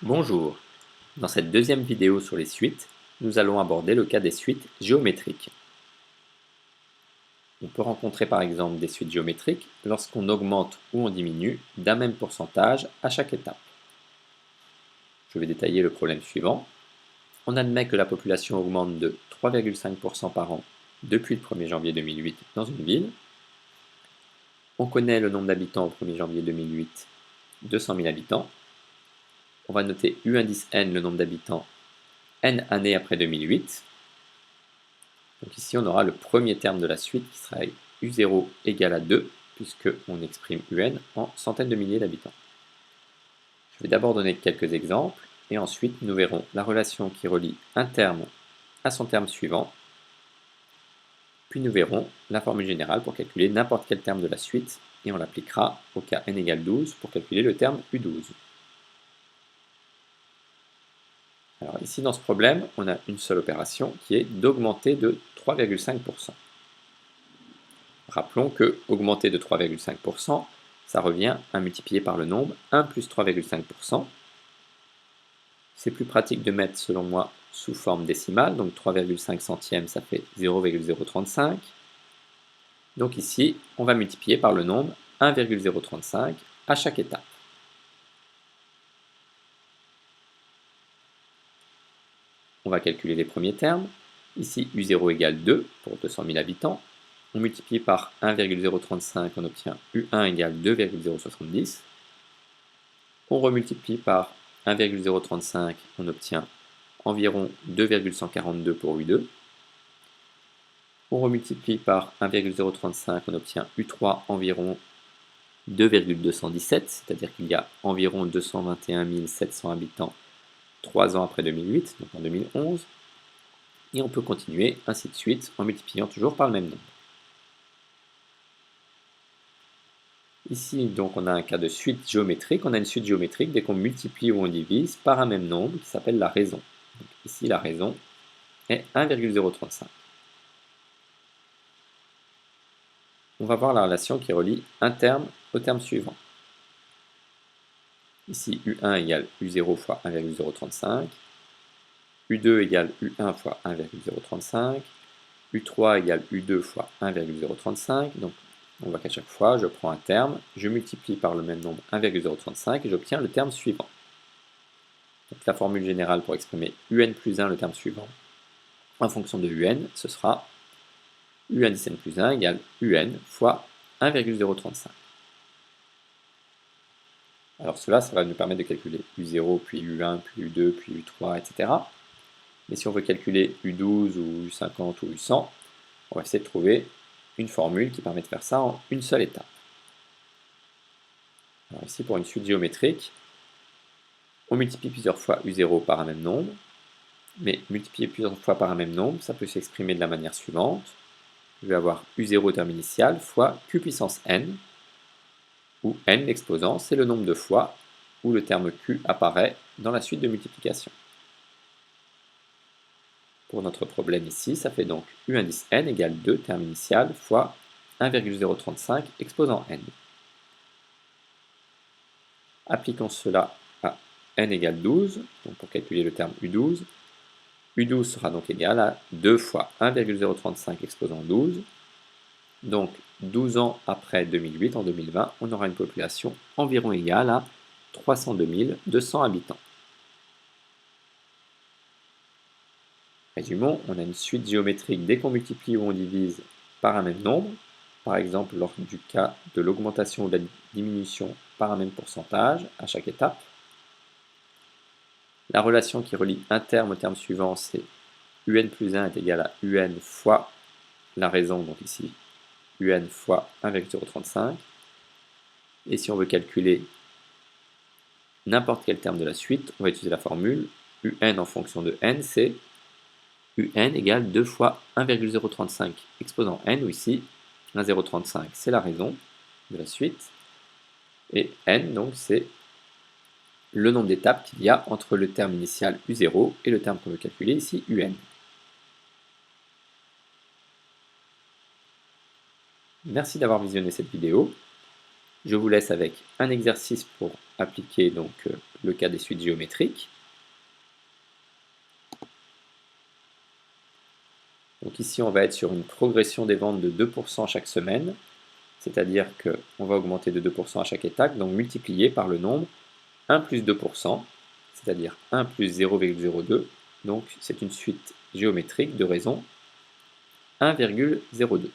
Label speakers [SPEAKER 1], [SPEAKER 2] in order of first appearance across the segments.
[SPEAKER 1] Bonjour, dans cette deuxième vidéo sur les suites, nous allons aborder le cas des suites géométriques. On peut rencontrer par exemple des suites géométriques lorsqu'on augmente ou on diminue d'un même pourcentage à chaque étape. Je vais détailler le problème suivant. On admet que la population augmente de 3,5% par an depuis le 1er janvier 2008 dans une ville. On connaît le nombre d'habitants au 1er janvier 2008, 200 000 habitants. On va noter U indice n, le nombre d'habitants, n années après 2008. Donc ici, on aura le premier terme de la suite qui sera U0 égale à 2, puisqu'on exprime UN en centaines de milliers d'habitants. Je vais d'abord donner quelques exemples, et ensuite nous verrons la relation qui relie un terme à son terme suivant, puis nous verrons la formule générale pour calculer n'importe quel terme de la suite, et on l'appliquera au cas n égale 12 pour calculer le terme U12. Alors ici, dans ce problème, on a une seule opération qui est d'augmenter de 3,5%. Rappelons que augmenter de 3,5%, ça revient à multiplier par le nombre 1 plus 3,5%. C'est plus pratique de mettre, selon moi, sous forme décimale, donc 3,5 centièmes, ça fait 0,035. Donc ici, on va multiplier par le nombre 1,035 à chaque étape. On va calculer les premiers termes. Ici, U0 égale 2 pour 200 000 habitants. On multiplie par 1,035, on obtient U1 égale 2,070. On remultiplie par 1,035, on obtient environ 2,142 pour U2. On remultiplie par 1,035, on obtient U3 environ 2,217, c'est-à-dire qu'il y a environ 221 700 habitants 3 ans après 2008, donc en 2011. Et on peut continuer ainsi de suite en multipliant toujours par le même nombre. Ici, donc, on a un cas de suite géométrique. On a une suite géométrique dès qu'on multiplie ou on divise par un même nombre qui s'appelle la raison. Donc, ici, la raison est 1,035. On va voir la relation qui relie un terme au terme suivant. Ici, U1 égale U0 fois 1,035. U2 égale U1 fois 1,035. U3 égale U2 fois 1,035. Donc, on voit qu'à chaque fois, je prends un terme, je multiplie par le même nombre 1,035 et j'obtiens le terme suivant. Donc, la formule générale pour exprimer UN plus 1, le terme suivant, en fonction de UN, ce sera U indice n plus 1 égale UN fois 1,035. Alors cela, ça va nous permettre de calculer U0, puis U1, puis U2, puis U3, etc. Mais si on veut calculer U12 ou U50 ou U100, on va essayer de trouver une formule qui permet de faire ça en une seule étape. Alors ici, pour une suite géométrique, on multiplie plusieurs fois U0 par un même nombre, mais multiplier plusieurs fois par un même nombre, ça peut s'exprimer de la manière suivante. Je vais avoir U0 terme initial fois Q puissance n, où n, l'exposant, c'est le nombre de fois où le terme Q apparaît dans la suite de multiplication. Pour notre problème ici, ça fait donc U indice n égale 2 terme initial fois 1,035 exposant n. Appliquons cela à n égale 12, donc pour calculer le terme U12. U12 sera donc égal à 2 fois 1,035 exposant 12. Donc 12 ans après 2008, en 2020, on aura une population environ égale à 302 200 habitants. Résumons, on a une suite géométrique dès qu'on multiplie ou on divise par un même nombre, par exemple lors du cas de l'augmentation ou de la diminution par un même pourcentage à chaque étape. La relation qui relie un terme au terme suivant, c'est UN plus 1 est égal à UN fois la raison, donc ici UN fois 1,035. Et si on veut calculer n'importe quel terme de la suite, on va utiliser la formule UN en fonction de n, c'est UN égale 2 fois 1,035 exposant n, où ici 1,035 c'est la raison de la suite, et n donc c'est le nombre d'étapes qu'il y a entre le terme initial U0 et le terme qu'on veut calculer ici UN. Merci d'avoir visionné cette vidéo. Je vous laisse avec un exercice pour appliquer donc le cas des suites géométriques. Donc ici, on va être sur une progression des ventes de 2% chaque semaine, c'est-à-dire qu'on va augmenter de 2% à chaque étape, donc multiplié par le nombre 1 plus 2%, c'est-à-dire 1 plus 0,02, donc c'est une suite géométrique de raison 1,02.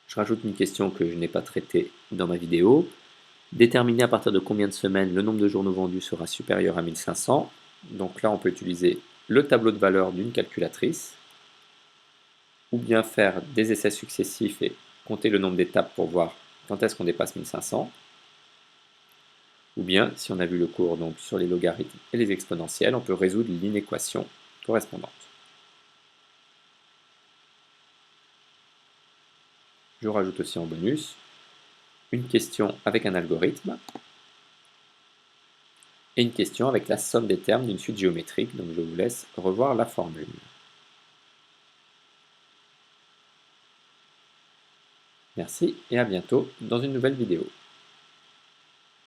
[SPEAKER 1] Je rajoute une question que je n'ai pas traitée dans ma vidéo. Déterminer à partir de combien de semaines le nombre de journaux vendus sera supérieur à 1500. Donc là, on peut utiliser le tableau de valeur d'une calculatrice, ou bien faire des essais successifs et compter le nombre d'étapes pour voir quand est-ce qu'on dépasse 1500. Ou bien, si on a vu le cours donc, sur les logarithmes et les exponentielles, on peut résoudre l'inéquation correspondante. Je rajoute aussi en bonus une question avec un algorithme et une question avec la somme des termes d'une suite géométrique, donc je vous laisse revoir la formule. Merci et à bientôt dans une nouvelle vidéo.